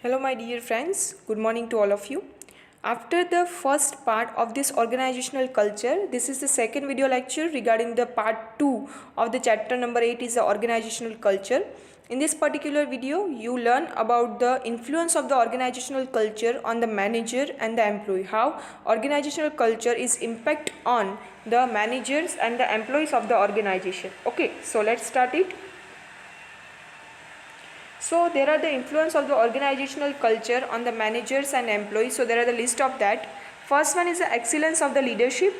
Hello my dear friends, good morning to all of you. After the first part of this organizational culture, this is the second video lecture regarding the part 2 of the chapter number 8 is the organizational culture. In this particular video, you learn about the influence of the organizational culture on the manager and the employee, how organizational culture is impact on the managers and the employees of the organization. Okay, so let's start it. So there are the influence of the organizational culture on the managers and employees. So there are the list of that. First one is the excellence of the leadership.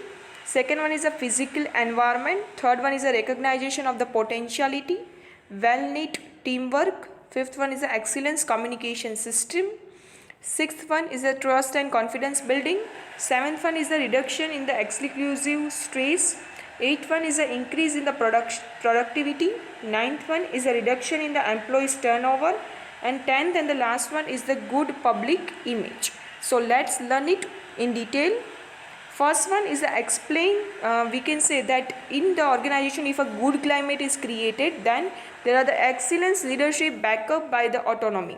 Second one is the physical environment. Third one is the recognition of the potentiality. Well-knit teamwork. Fifth one is the excellence communication system. Sixth one is the trust and confidence building. Seventh one is the reduction in the exclusive stress. Eighth one is the increase in the productivity. Ninth one is a reduction in the employees turnover. And 10th and the last one is the good public image. So let's learn it in detail. First one is the explain. We can say that in the organization, if a good climate is created, then there are the excellence leadership backup by the autonomy.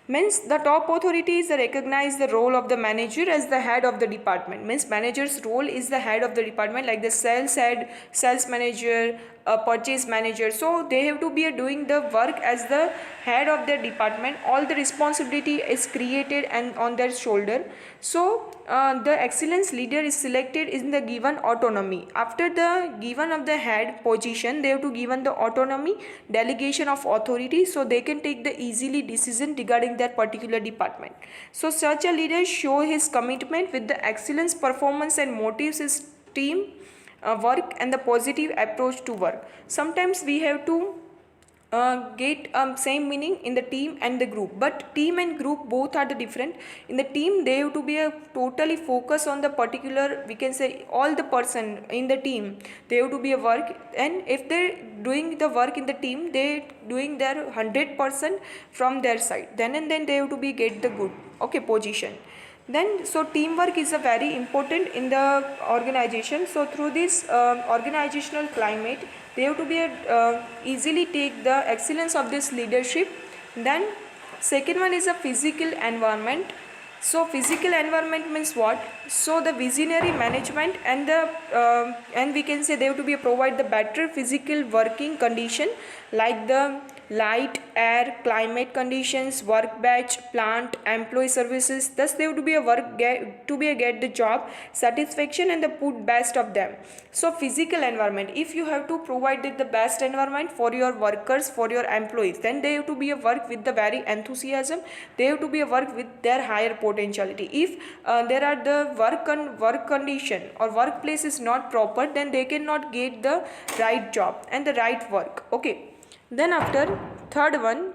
Means the top authorities recognize the role of the manager as the head of the department. Means manager's role is the head of the department, like the sales head, sales manager, purchase manager. So they have to be doing the work as the head of their department. All the responsibility is created and on their shoulder. So the excellence leader is selected in the given autonomy. After the given of the head position, they have to given the autonomy, delegation of authority, so they can take the easily decision regarding that particular department. So such a leader show his commitment with the excellence performance and motives his team work and the positive approach to work. Sometimes we have to get same meaning in the team and the group, but team and group both are the different. In the team, they have to be a totally focus on the particular, we can say all the person in the team, they have to be a work, and if they're doing the work in the team, they doing their 100% from their side, then and then they have to be get the good position. Then so teamwork is a very important in the organization. So through this organizational climate, they have to be easily take the excellence of this leadership. Then second one is a physical environment. So physical environment means what? So the visionary management and the and we can say they have to be provide the better physical working condition, like the light, air, climate conditions, work batch, plant, employee services. Thus they have to be get the job satisfaction and the put best of them. So physical environment, if you have to provide the best environment for your workers, for your employees, then they have to be a work with the very enthusiasm. They have to be a work with their higher potentiality. If there are the work condition or workplace is not proper, then they cannot get the right job and the right work. Okay. Then after third one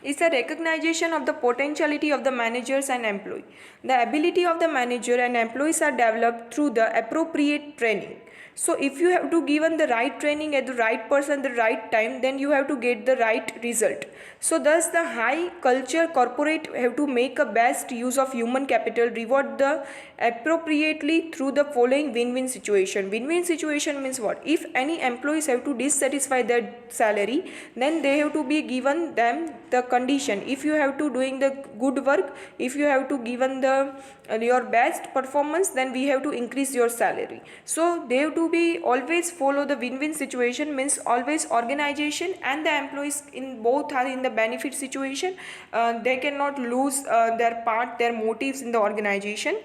is the recognition of the potentiality of the managers and employee. The ability of the manager and employees are developed through the appropriate training. So if you have to given the right training at the right person the right time, then you have to get the right result. So thus the high culture corporate have to make a best use of human capital, reward the appropriately through the following win-win situation. Win-win situation means what? If any employees have to dissatisfy their salary, then they have to be given them the condition. If you have to doing the good work, if you have to given the your best performance, then we have to increase your salary. So they have to be always follow the win-win situation, means always organization and the employees in both are in the benefit situation. They cannot lose their part, their motives in the organization.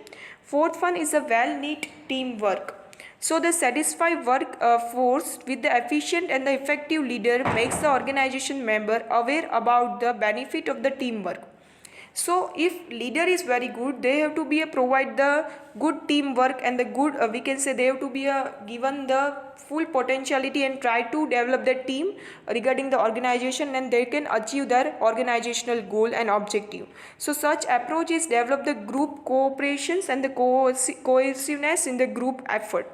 Fourth one is a well-knit teamwork. So the satisfied work force with the efficient and the effective leader makes the organization member aware about the benefit of the teamwork. So if leader is very good, they have to be provide the good teamwork and the good we can say they have to be given the full potentiality and try to develop the team regarding the organization, and they can achieve their organizational goal and objective. So such approach is develop the group cooperations and the cohesiveness in the group effort.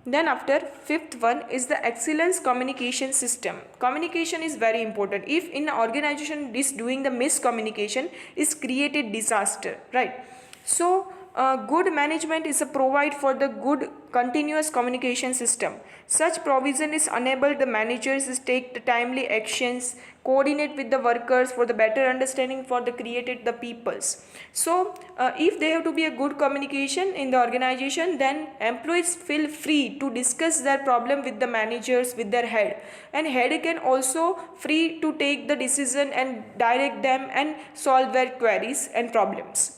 Then after fifth one is the excellence communication system. Communication is very important. If in an organization this doing the miscommunication is created disaster, right? So Good management is a provide for the good continuous communication system. Such provision is enable the managers to take the timely actions, coordinate with the workers for the better understanding for the created the peoples. So if they have to be a good communication in the organization, then employees feel free to discuss their problem with the managers, with their head, and head can also free to take the decision and direct them and solve their queries and problems.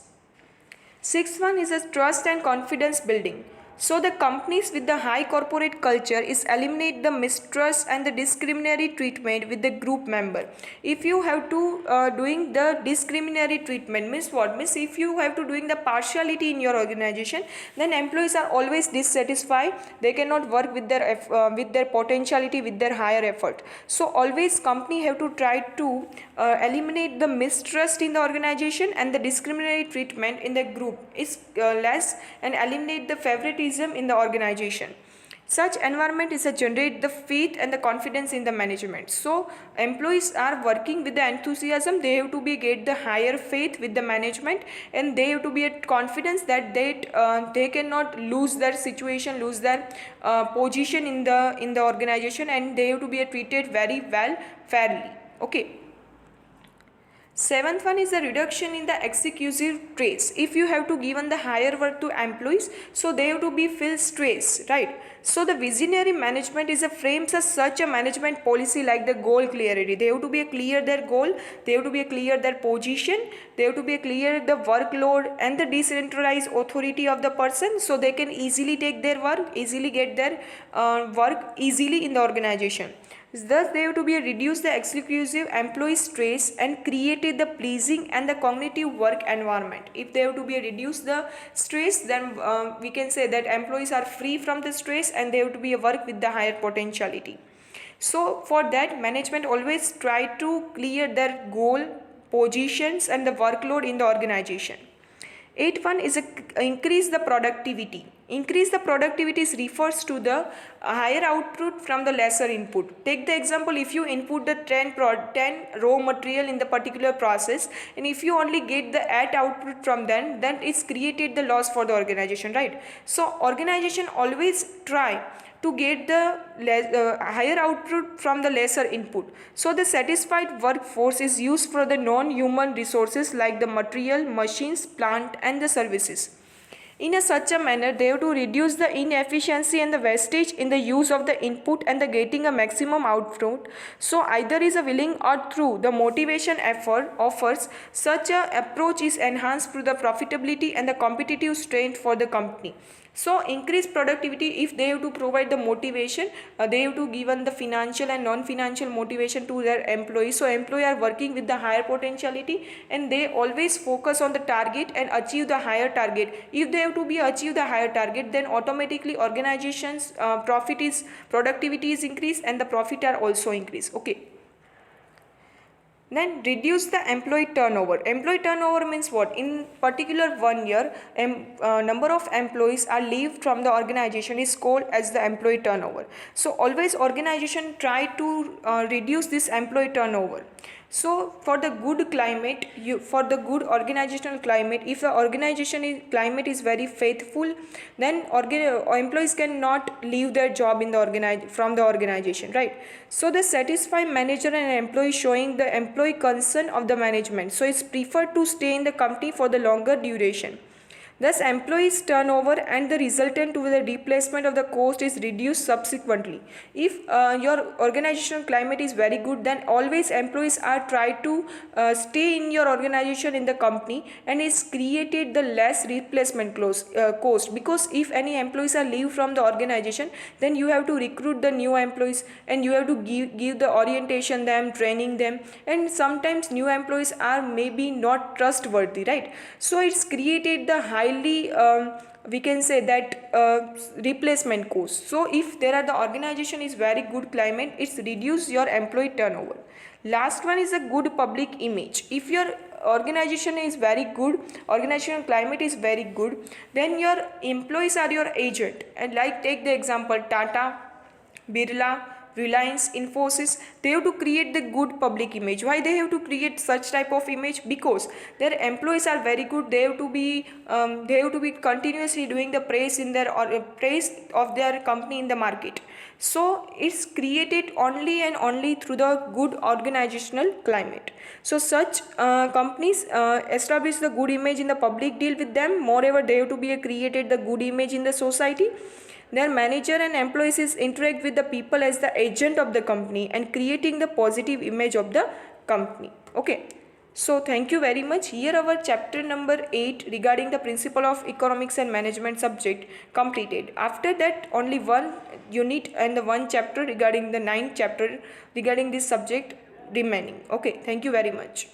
Sixth one is a trust and confidence building. So the companies with the high corporate culture is eliminate the mistrust and the discriminatory treatment with the group member. If you have to doing the discriminatory treatment means what? Means if you have to doing the partiality in your organization, then employees are always dissatisfied. They cannot work with their potentiality, with their higher effort. So always company have to try to eliminate the mistrust in the organization and the discriminatory treatment in the group is less, and eliminate the favoritism in the organization. Such environment is a generate the faith and the confidence in the management. So employees are working with the enthusiasm. They have to be get the higher faith with the management, and they have to be at confidence that they cannot lose their situation, lose their position in the organization, and they have to be treated very well, fairly. Okay. Seventh one is the reduction in the executive stress. If you have to given the higher work to employees, so they have to be feel stress, right? So the visionary management is a frames as such a management policy like the goal clarity. They have to be a clear their goal, they have to be a clear their position, they have to be a clear the workload and the decentralized authority of the person, so they can easily take their work, easily get their work easily in the organization. Thus, they have to be reduce the exclusive employee stress and created the pleasing and the cognitive work environment. If they have to be reduce the stress, then we can say that employees are free from the stress and they have to be work with the higher potentiality. So for that, management always try to clear their goal, positions and the workload in the organization. Eighth one is increase the productivity. Increase the productivity refers to the higher output from the lesser input. Take the example, if you input the 10 raw material in the particular process, and if you only get the output from them, then it's created the loss for the organization, right? So organization always try to get the higher output from the lesser input. So the satisfied workforce is used for the non-human resources like the material, machines, plant and the services. In such a manner, they have to reduce the inefficiency and the wastage in the use of the input and the getting a maximum output. So either is a willing or through the motivation effort offers, such a approach is enhanced through the profitability and the competitive strength for the company. So increase productivity, if they have to provide the motivation, they have to given the financial and non-financial motivation to their employees. So employees are working with the higher potentiality and they always focus on the target and achieve the higher target. If they have to be achieve the higher target, then automatically organizations productivity is increased and the profit are also increased. Okay. Then reduce the employee turnover. Employee turnover means what? In particular 1 year, number of employees are leave from the organization is called as the employee turnover. So always organization try to reduce this employee turnover. So for the good climate, for the good organizational climate, if the organization climate is very faithful, then employees cannot leave their job in the from the organization, right? So the satisfied manager and employee showing the employee concern of the management. So it's preferred to stay in the company for the longer duration. Thus, employees turnover and the resultant to the replacement of the cost is reduced subsequently. If your organizational climate is very good, then always employees are try to stay in your organization in the company, and it's created the less replacement cost, because if any employees are leave from the organization, then you have to recruit the new employees and you have to give the orientation them, training them, and sometimes new employees are maybe not trustworthy, right? So it's created the highly we can say that replacement cost. So if there are the organization is very good climate, it's reduce your employee turnover. Last one is a good public image. If your organization is very good, organizational climate is very good, then your employees are your agent. And like take the example Tata, Birla, Reliance, Infosys, they have to create the good public image. Why they have to create such type of image? Because their employees are very good. They have to be continuously doing the praise in their or praise of their company in the market. So it's created only and only through the good organizational climate. So such companies establish the good image in the public, deal with them. Moreover, they have to be created the good image in the society. Their manager and employees is interact with the people as the agent of the company and creating the positive image of the company. Okay. So thank you very much. Here our chapter number 8 regarding the principle of economics and management subject completed. After that only one unit and the one chapter regarding the 9th chapter regarding this subject remaining. Okay. Thank you very much.